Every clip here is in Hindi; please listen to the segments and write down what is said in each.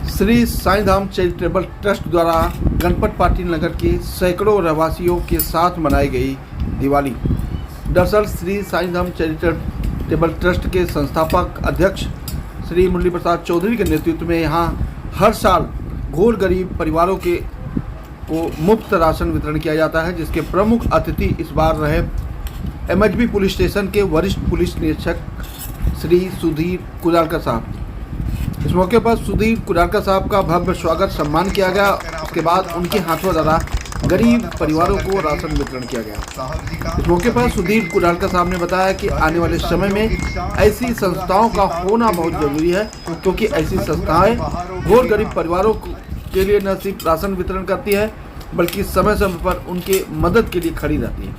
श्री साईं धाम चैरिटेबल ट्रस्ट द्वारा गणपत पाटिल नगर के सैकड़ों रहवासियों के साथ मनाई गई दिवाली। दरअसल श्री साईं धाम चैरिटेबल ट्रस्ट के संस्थापक अध्यक्ष श्री मुरली प्रसाद चौधरी के नेतृत्व में यहाँ हर साल घोर गरीब परिवारों को मुफ्त राशन वितरण किया जाता है, जिसके प्रमुख अतिथि इस बार रहे एमएचबी पुलिस स्टेशन के वरिष्ठ पुलिस निरीक्षक श्री सुधीर कुजालकर साहब। इस मौके पर सुधीर कुजालकर साहब का भव्य स्वागत सम्मान किया गया। उसके बाद उनके हाथों द्वारा गरीब परिवारों को राशन वितरण किया गया। इस मौके पर सुधीर कुजालकर साहब ने बताया कि आने वाले समय में ऐसी संस्थाओं का होना बहुत जरूरी है, क्योंकि ऐसी संस्थाएं घोर गरीब परिवारों के लिए न सिर्फ राशन वितरण करती है, बल्कि समय समय पर उनके मदद के लिए खड़ी रहती है।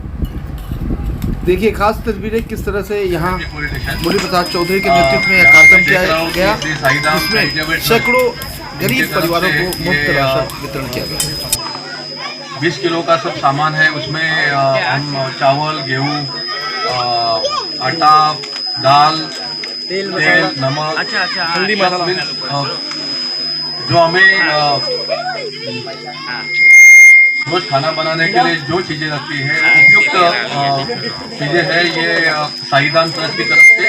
देखिए खास तस्वीरें किस तरह से यहाँ मुरली प्रसाद चौधरी के नेतृत्व में यह कार्यक्रम किया गया, जिसमें सैकड़ों गरीब परिवारों को मुफ्त राशन वितरण किया गया। 20 किलो का सब सामान है, उसमें हम चावल, गेहूँ, आटा, दाल, तेल, नमक, हल्दी, मसाला, जो हमें रोज खाना बनाने के लिए जो चीज़ें लगती है, उपयुक्त चीज़ें हैं, ये साईं धाम ट्रस्ट की तरफ से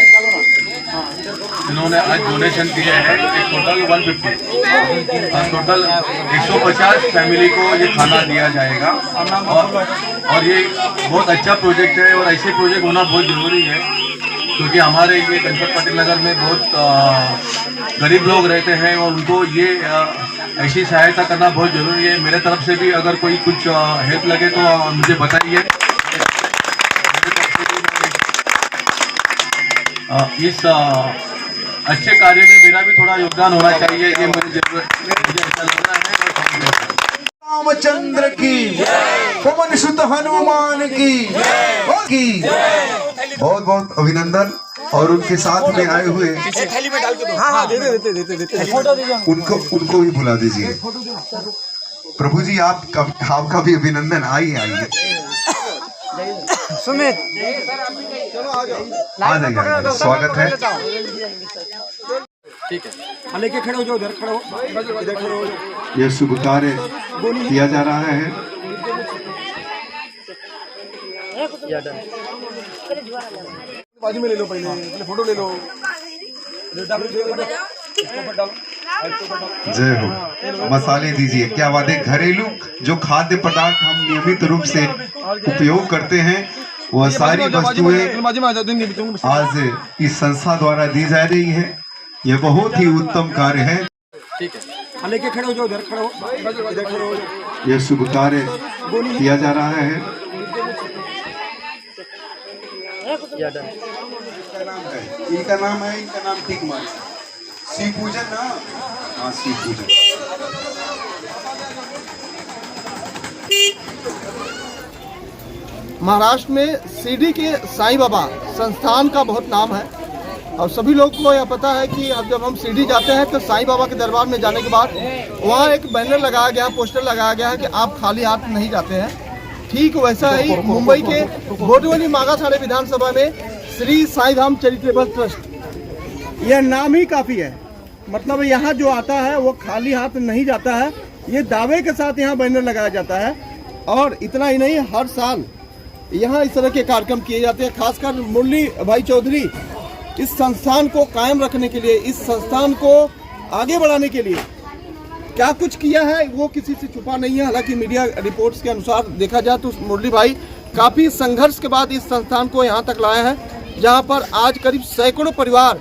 इन्होंने आज डोनेशन किए हैं। टोटल 150 टोटल 150 फैमिली को ये खाना दिया जाएगा। और ये बहुत अच्छा प्रोजेक्ट है, और ऐसे प्रोजेक्ट होना बहुत ज़रूरी है, क्योंकि हमारे ये गणपत पाटिल नगर में बहुत गरीब लोग रहते हैं, और उनको ये ऐसी सहायता करना बहुत ज़रूरी है। मेरे तरफ से भी अगर कोई कुछ हेल्प लगे तो मुझे बताइए। इस अच्छे कार्य में मेरा भी थोड़ा योगदान होना चाहिए, ये मुझे ऐसा लग रहा है। रामचंद्र की, पवन सुत हनुमान की बहुत बहुत अभिनंदन। और उनके साथ में आए हुए उनको भी बुला दीजिए। प्रभु जी आपका भी अभिनंदन। आइए सुमित, आ जाइए, स्वागत है। ठीक है, लेके खड़े हो जाओ, उधर खड़े हो, इधर खड़े हो। यह शुभ कार्य किया जा रहा है। बाजू में ले लो, पहले फोटो ले लो। जय हो। मसाले दीजिए। क्या बात है, घरेलू जो खाद्य पदार्थ हम नियमित रूप से उपयोग करते हैं, वह सारी वस्तुएं आज इस संस्था द्वारा दी जा रही है। यह बहुत ही उत्तम कार्य है। ठीक है, लेके खड़े हो जाओ, उधर खड़े हो, इधर खड़े हो। यह शुभ कार्य किया जा रहा है। इनका नाम ठीक मान, शिव पूजन ना। हाँ, शिव पूजन। महाराष्ट्र में शिरडी के साईं बाबा संस्थान का बहुत नाम है, और सभी लोगों को यह पता है कि अब जब हम शिरडी जाते हैं तो साईं बाबा के दरबार में जाने के बाद वहाँ एक बैनर लगाया गया, पोस्टर लगाया गया है कि आप खाली हाथ नहीं जाते हैं। ठीक वैसा ही मुंबई के बोरीवली मागासाड़े विधानसभा में श्री साईं धाम चैरिटेबल ट्रस्ट, यह नाम ही काफ़ी है। मतलब यहाँ जो आता है वो खाली हाथ नहीं जाता है, ये दावे के साथ यहाँ बैनर लगाया जाता है। और इतना ही नहीं, हर साल यहाँ इस तरह के कार्यक्रम किए जाते हैं। खासकर मुरली भाई चौधरी इस संस्थान को कायम रखने के लिए, इस संस्थान को आगे बढ़ाने के लिए क्या कुछ किया है वो किसी से छुपा नहीं है। हालांकि मीडिया रिपोर्ट्स के अनुसार देखा जाए तो मुरली भाई काफ़ी संघर्ष के बाद इस संस्थान को यहाँ तक लाए हैं, जहाँ पर आज करीब सैकड़ों परिवार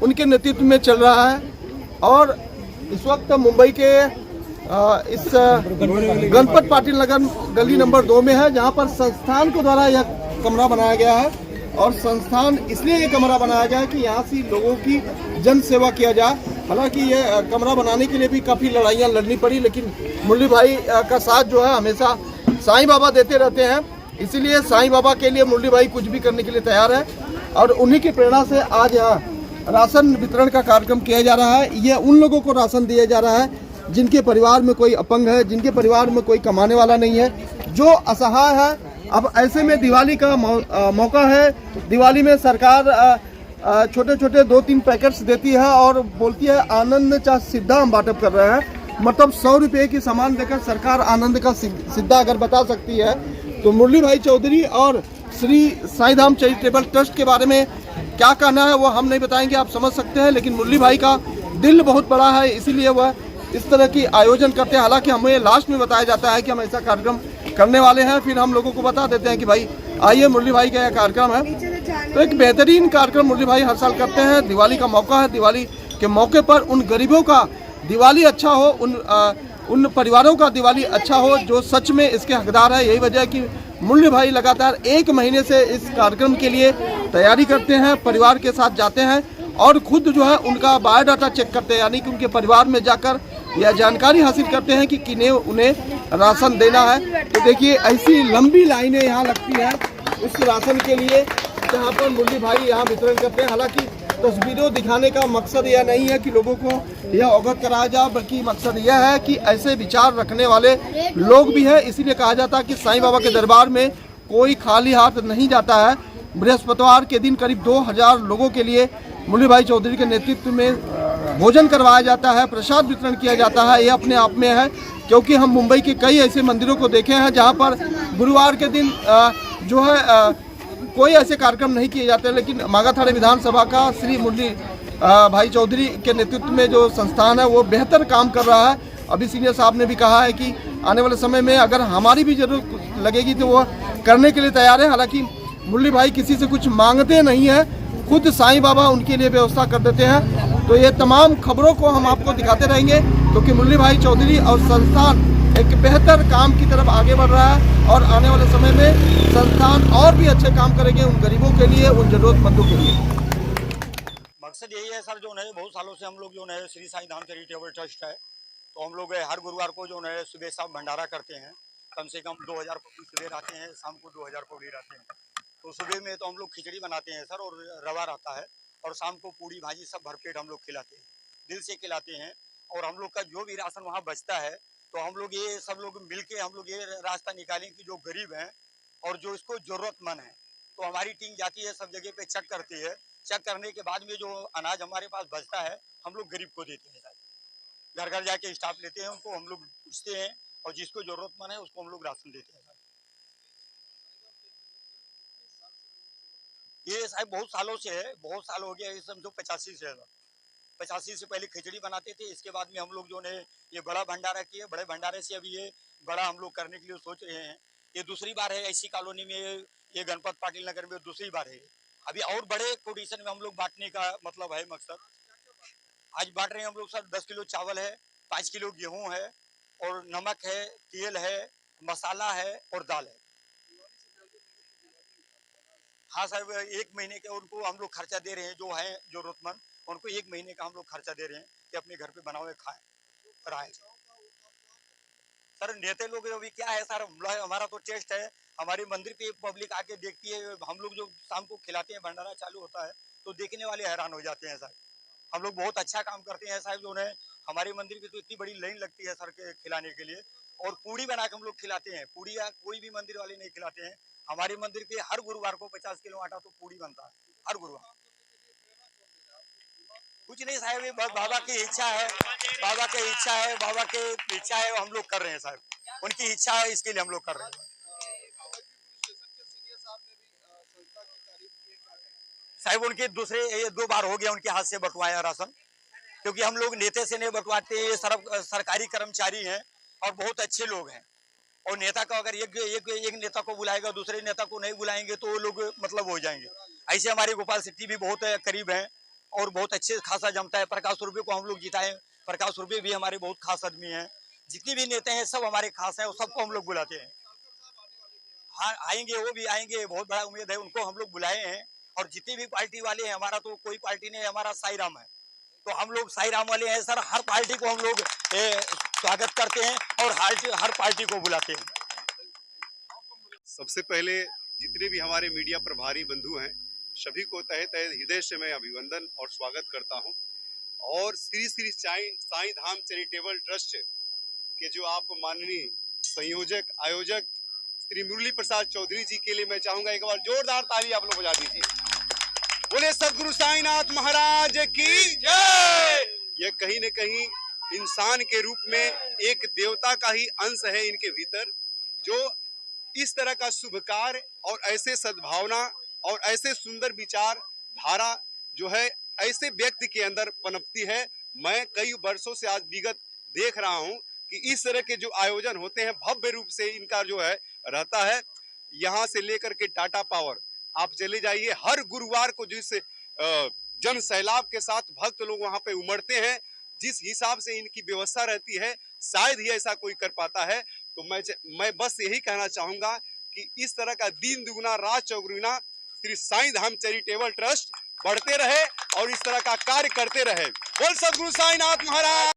उनके नेतृत्व में चल रहा है। और इस वक्त मुंबई के इस गणपत पाटिल नगर गली नंबर 2 में है, जहाँ पर संस्थान के द्वारा यह कमरा बनाया गया है। और संस्थान इसलिए ये कमरा बनाया गया है कि यहाँ से लोगों की जन सेवा किया जाए। हालांकि ये कमरा बनाने के लिए भी काफ़ी लड़ाइयाँ लड़नी पड़ी, लेकिन मुरली भाई का साथ जो है हमेशा साईं बाबा देते रहते हैं। इसीलिए साईं बाबा के लिए मुरली भाई कुछ भी करने के लिए तैयार है, और उन्हीं की प्रेरणा से आज यहाँ राशन वितरण का कार्यक्रम किया जा रहा है। ये उन लोगों को राशन दिया जा रहा है जिनके परिवार में कोई अपंग है, जिनके परिवार में कोई कमाने वाला नहीं है, जो असहाय है, अब ऐसे में दिवाली का मौका है। दिवाली में सरकार छोटे छोटे 2-3 पैकेट्स देती है और बोलती है आनंद चा सिद्धा हम बांटअप कर रहे हैं। मतलब 100 रुपये की सामान देकर सरकार आनंद का सिद्धा अगर बता सकती है तो मुरली भाई चौधरी और श्री साईं धाम चैरिटेबल ट्रस्ट के बारे में क्या कहना है वो हम नहीं बताएंगे, आप समझ सकते हैं। लेकिन मुरली भाई का दिल बहुत बड़ा है, इसीलिए वह इस तरह की आयोजन करते हैं। हालांकि हमें लास्ट में बताया जाता है कि हम ऐसा कार्यक्रम करने वाले हैं, फिर हम लोगों को बता देते हैं कि भाई आइए मुरली भाई का यह कार्यक्रम है। तो एक बेहतरीन कार्यक्रम मुरली भाई हर साल करते हैं। दिवाली का मौका है, दिवाली के मौके पर उन गरीबों का दिवाली अच्छा हो, उन परिवारों का दिवाली अच्छा हो जो सच में इसके हकदार है। यही वजह है कि मुरली भाई लगातार 1 महीने से इस कार्यक्रम के लिए तैयारी करते हैं, परिवार के साथ जाते हैं और खुद जो है उनका बायोडाटा चेक करते हैं, यानी कि उनके परिवार में जाकर यह जानकारी हासिल करते हैं कि किन्हें उन्हें राशन देना है। तो देखिए ऐसी लंबी लाइनें यहाँ लगती हैं उस राशन के लिए जहाँ पर मुरली भाई यहाँ वितरण करते हैं। हालांकि तस्वीरों दिखाने का मकसद यह नहीं है कि लोगों को यह अवगत कराया जाए, बल्कि मकसद यह है कि ऐसे विचार रखने वाले लोग भी हैं। इसीलिए कहा जाता है कि साईं बाबा के दरबार में कोई खाली हाथ नहीं जाता है। बृहस्पतिवार के दिन करीब 2000 लोगों के लिए मुरली भाई चौधरी के नेतृत्व में भोजन करवाया जाता है, प्रसाद वितरण किया जाता है। ये अपने आप में है, क्योंकि हम मुंबई के कई ऐसे मंदिरों को देखे हैं जहाँ पर गुरुवार के दिन जो है कोई ऐसे कार्यक्रम नहीं किए जाते, लेकिन मागाथाड़े विधानसभा का श्री मुरली भाई चौधरी के नेतृत्व में जो संस्थान है वो बेहतर काम कर रहा है। अभी सीनियर साहब ने भी कहा है कि आने वाले समय में अगर हमारी भी जरूरत लगेगी तो वो करने के लिए तैयार है। हालांकि मुरली भाई किसी से कुछ मांगते नहीं है, खुद साईं बाबा उनके लिए व्यवस्था कर देते हैं। तो ये तमाम खबरों को हम आपको दिखाते रहेंगे, क्योंकि मुरली भाई चौधरी और संस्थान एक बेहतर काम की तरफ आगे बढ़ रहा है और आने वाले समय में संस्थान और भी अच्छे काम करेंगे उन गरीबों के लिए, उन जरूरतमंदों के लिए। मकसद यही है सर, जो है बहुत सालों से हम लोग जो है श्री साईं धाम चैरिटेबल ट्रस्ट है, तो हम लोग हर गुरुवार को जो है सुबह शाम भंडारा करते हैं। कम से कम 2000 पब्लिक सुबह आते हैं, शाम को 2000 पब्लिक आते हैं। तो सुबह में तो हम लोग खिचड़ी बनाते हैं सर, और रवा रहता है, और शाम को पूड़ी भाजी सब भरपेट हम लोग खिलाते हैं, दिल से खिलाते हैं। और हम लोग का जो भी राशन वहाँ बचता है तो हम लोग ये सब लोग मिलके हम लोग ये रास्ता निकालें कि जो गरीब हैं और जो इसको जरूरतमंद है, तो हमारी टीम जाती है सब जगह पे चेक करती है। चेक करने के बाद में जो अनाज हमारे पास बचता है हम लोग गरीब को देते हैं। घर घर जाके स्टाफ लेते हैं, उनको हम लोग पूछते हैं और जिसको जरूरतमंद है उसको हम लोग राशन देते हैं। ये साहब बहुत सालों से है, बहुत साल हो गया, ये समझो 85 से है। 85 से पहले खिचड़ी बनाते थे, इसके बाद में हम लोग जो है ये बड़ा भंडारा किए। बड़े भंडारे से अभी ये बड़ा हम लोग करने के लिए सोच रहे हैं। ये दूसरी बार है ऐसी कॉलोनी में, ये गणपत पाटिल नगर में दूसरी बार है। अभी और बड़े पोजीशन में हम लोग बांटने का मतलब है मकसद। आज बांट रहे हैं हम लोग सर 10 किलो चावल है, 5 किलो गेहूं है, और नमक है, तेल है, मसाला है और दाल है। हाँ साहब, 1 महीने के उनको हम लोग खर्चा दे रहे हैं, जो है जरूरतमंद उनको 1 महीने का हम लोग खर्चा दे रहे हैं कि अपने घर पे बनाओ खाएं कराएं। सर नेता लोग अभी क्या है सर, हमारा तो टेस्ट है, हमारे मंदिर पे पब्लिक आके देखती है। हम लोग जो शाम को खिलाते हैं, भंडारा चालू होता है तो देखने वाले हैरान हो जाते हैं सर। हम लोग बहुत अच्छा काम करते हैं साहब, जो है हमारे मंदिर पे तो इतनी बड़ी लाइन लगती है सर के खिलाने के लिए। और पूड़ी बना के हम लोग खिलाते हैं, पूड़ी कोई भी मंदिर वाले नहीं खिलाते हैं। हमारे मंदिर पे हर गुरुवार को 50 किलो आटा तो पूड़ी बनता है हर गुरुवार। कुछ नहीं साहब, ये बाबा की इच्छा है, बाबा की इच्छा है, बाबा की इच्छा है, हम लोग कर रहे हैं साहब। उनकी इच्छा है, इसके लिए हम लोग कर रहे हैं साहब। उनके दूसरे ये 2 बार हो गया उनके हाथ से बंटवाया राशन, क्योंकि हम लोग नेता से नहीं बंटवाते। ये सरकारी कर्मचारी हैं और बहुत अच्छे लोग हैं। और नेता का अगर एक नेता को बुलाएगा, दूसरे नेता को नहीं बुलाएंगे तो वो लोग मतलब हो जाएंगे। ऐसे हमारे गोपाल सिटी भी बहुत करीब है और बहुत अच्छे खासा जमता है। प्रकाश रुपये को हम लोग जिताए, प्रकाश रुपये भी हमारे बहुत खास आदमी हैं। जितने भी नेता हैं सब हमारे खास हैं और सबको हम लोग बुलाते हैं। हाँ आएंगे, वो भी आएंगे, बहुत बड़ा उम्मीद है, उनको हम लोग बुलाए हैं। और जितनी भी पार्टी वाले हैं, हमारा तो कोई पार्टी नहीं, हमारा साईं राम है, तो हम लोग साईं राम वाले हैं सर। हर पार्टी को हम लोग स्वागत करते हैं और हर पार्टी को बुलाते हैं। सबसे पहले जितने भी हमारे मीडिया प्रभारी बंधु हैं सभी को तहे तहे हृदय से मैं अभिवंदन और स्वागत करता हूं। और श्री श्री साईं धाम चैरिटेबल ट्रस्ट के जो आप माननीय संयोजक आयोजक श्री मुरली प्रसाद चौधरी जी के लिए मैं चाहूंगा एक बार जोरदार ताली आप लोग बजा दीजिए। बोले सदगुरु साईनाथ महाराज की जय। ये कहीं न कहीं इंसान के रूप में एक देवता का ही अंश है इनके भीतर, जो इस तरह का शुभ कार्य और ऐसे सद्भावना और ऐसे सुंदर विचार धारा जो है ऐसे व्यक्ति के अंदर पनपती है। मैं कई वर्षों से आज विगत देख रहा हूं कि इस तरह के जो आयोजन होते हैं भव्य रूप से इनका जो है रहता है। यहाँ से लेकर के टाटा पावर आप चले जाइए, हर गुरुवार को जिस जन सैलाब के साथ भक्त लोग वहां पे उमड़ते हैं, जिस हिसाब से इनकी व्यवस्था रहती है शायद ही ऐसा कोई कर पाता है। तो मैं बस यही कहना चाहूंगा कि इस तरह का दिन दुगुना रात चौगुना श्री साईं धाम चैरिटेबल ट्रस्ट बढ़ते रहे और इस तरह का कार्य करते रहे। बोल सदगुरु साईनाथ महाराज।